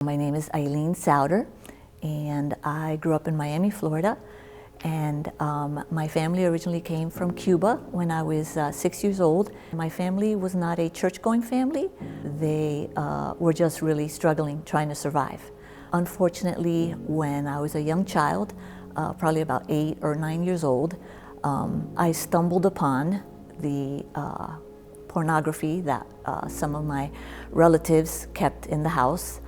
My name is Aylin and I grew up in Miami, Florida. And my family originally came from Cuba when I was 6 years old. My family was not a church-going family. They were just really struggling, trying to survive. Unfortunately, when I was a young child, probably about 8 or 9 years old, I stumbled upon the pornography that some of my relatives kept in the house.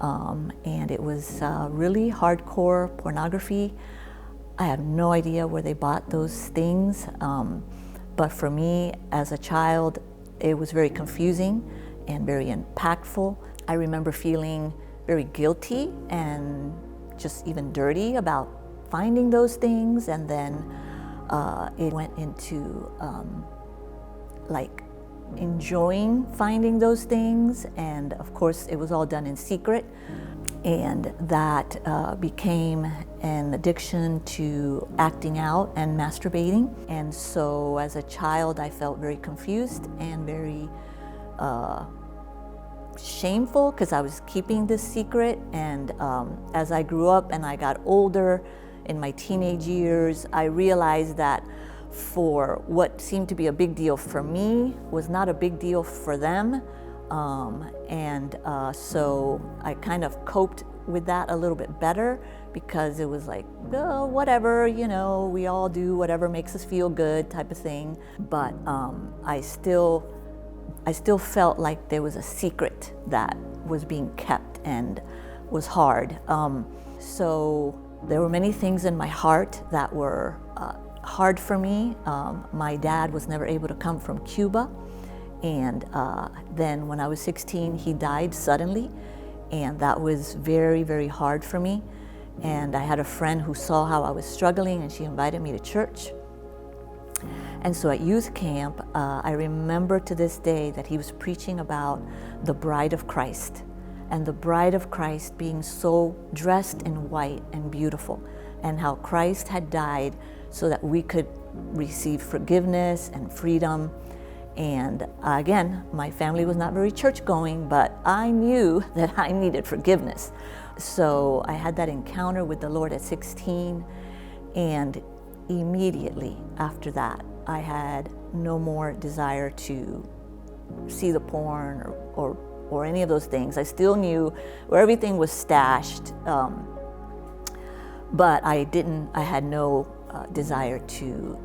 And it was really hardcore pornography. I have no idea where they bought those things, but for me as a child, it was very confusing and very impactful. I remember feeling very guilty and just even dirty about finding those things, and then it went into like enjoying finding those things, and of course it was all done in secret, and that became an addiction to acting out and masturbating. And so as a child I felt very confused and very shameful because I was keeping this secret. And as I grew up and I got older in my teenage years, I realized that for what seemed to be a big deal for me was not a big deal for them. So I kind of coped with that a little bit better, because it was like, oh, whatever, you know, we all do whatever makes us feel good type of thing. But I still felt like there was a secret that was being kept and was hard. So there were many things in my heart that were hard for me. My dad was never able to come from Cuba, and then when I was 16 he died suddenly, and that was very, very hard for me. And I had a friend who saw how I was struggling, and she invited me to church. And so at youth camp, I remember to this day that he was preaching about the bride of Christ, and the bride of Christ being so dressed in white and beautiful, and how Christ had died so that we could receive forgiveness and freedom. And again, my family was not very church going, but I knew that I needed forgiveness. So I had that encounter with the Lord at 16, and immediately after that, I had no more desire to see the porn or any of those things. I still knew where everything was stashed, but I had no desire to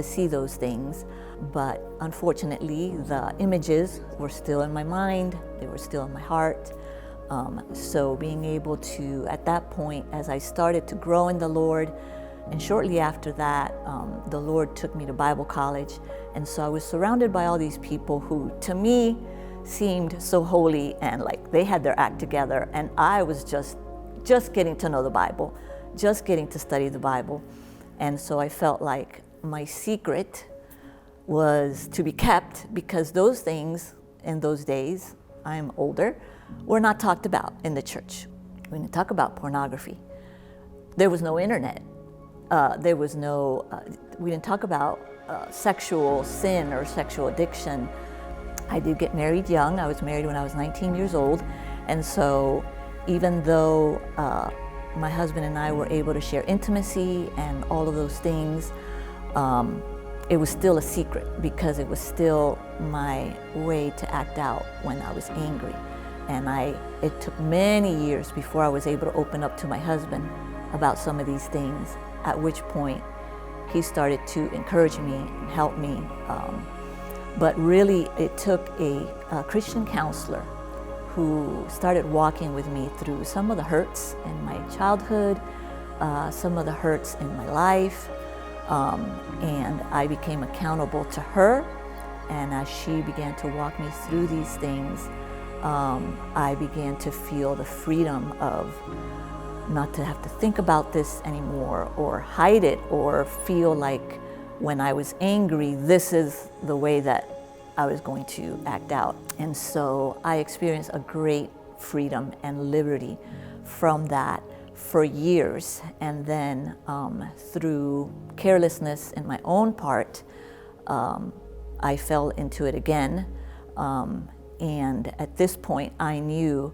see those things. But unfortunately, the images were still in my mind, they were still in my heart. So being able to, at that point, as I started to grow in the Lord, and shortly after that, the Lord took me to Bible college. And so I was surrounded by all these people who, to me, seemed so holy and like they had their act together. And I was just getting to know the Bible, just getting to study the Bible. And so I felt like my secret was to be kept, because those things in those days, I'm older, were not talked about in the church. We didn't talk about pornography. There was no internet. There was no, we didn't talk about sexual sin or sexual addiction. I did get married young. I was married when I was 19 years old. And so even though my husband and I were able to share intimacy and all of those things, it was still a secret, because it was still my way to act out when I was angry. And it took many years before I was able to open up to my husband about some of these things, at which point he started to encourage me and help me. But really it took a Christian counselor who started walking with me through some of the hurts in my childhood, some of the hurts in my life, and I became accountable to her. And as she began to walk me through these things, I began to feel the freedom of not to have to think about this anymore or hide it or feel like when I was angry, this is the way that I was going to act out. And so I experienced a great freedom and liberty from that for years. And then through carelessness in my own part, I fell into it again. And at this point, I knew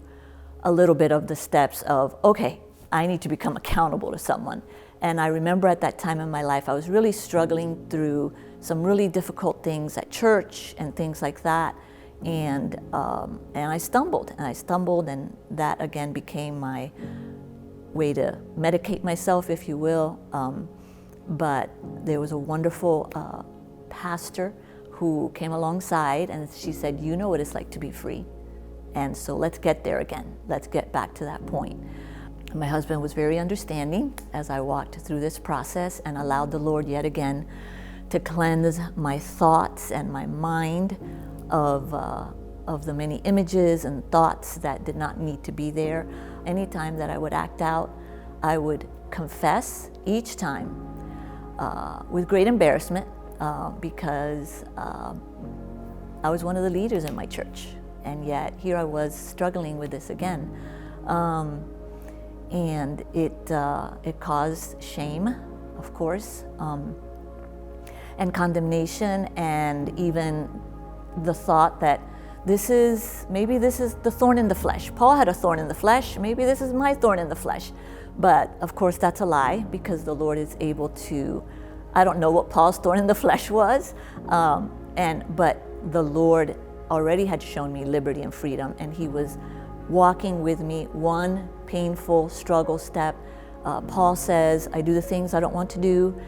a little bit of the steps of, okay, I need to become accountable to someone. And I remember at that time in my life, I was really struggling through some really difficult things at church and things like that. And I stumbled, and that again became my way to medicate myself, if you will. But there was a wonderful pastor who came alongside, and she said, you know what it's like to be free. And so let's get there again. Let's get back to that point. My husband was very understanding as I walked through this process and allowed the Lord yet again to cleanse my thoughts and my mind of the many images and thoughts that did not need to be there. Anytime that I would act out, I would confess each time with great embarrassment because I was one of the leaders in my church. And yet here I was struggling with this again. And it caused shame, of course, and condemnation, and even the thought that maybe this is the thorn in the flesh. Paul had a thorn in the flesh, maybe this is my thorn in the flesh. But of course that's a lie, because the Lord is able to, I don't know what Paul's thorn in the flesh was, but the Lord already had shown me liberty and freedom, and he was walking with me one painful struggle step. Paul says, I do the things I don't want to do.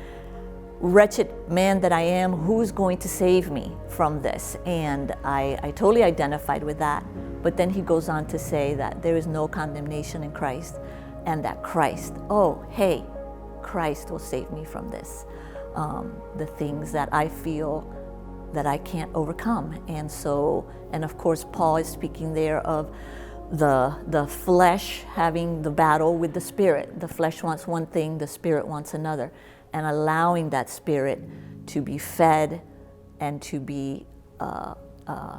Wretched man that I am, who's going to save me from this? And I totally identified with that. But then he goes on to say that there is no condemnation in Christ, and that Christ will save me from this. The things that I feel that I can't overcome. And of course, Paul is speaking there of the flesh having the battle with the spirit. The flesh wants one thing, the spirit wants another. And allowing that spirit to be fed and to be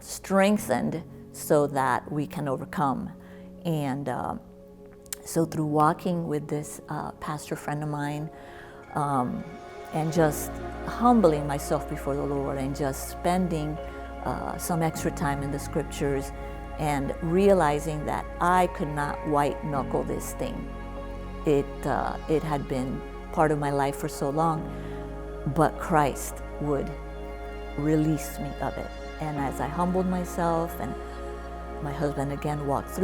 strengthened so that we can overcome. And so through walking with this pastor friend of mine, and just humbling myself before the Lord, and just spending some extra time in the scriptures, and realizing that I could not white knuckle this thing. It had been part of my life for so long, but Christ would release me of it. And as I humbled myself, and my husband again walked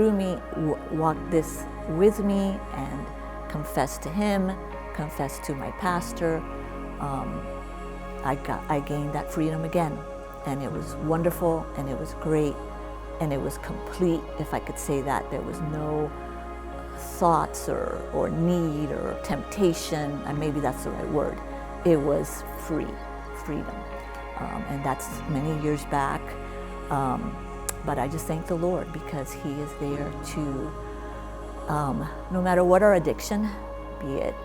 this with me, and confessed to him, confessed to my pastor, I gained that freedom again. And it was wonderful, and it was great, and it was complete, if I could say that. There was no thoughts or need or temptation, and maybe that's the right word. It was freedom. And that's many years back. But I just thank the Lord, because he is there to, no matter what our addiction, be it,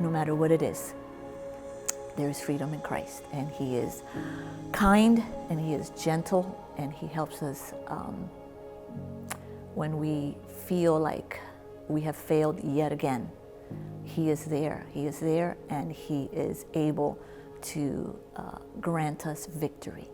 no matter what it is, there is freedom in Christ. And he is kind, and he is gentle, and he helps us when we feel like we have failed yet again. He is there, and he is able to grant us victory.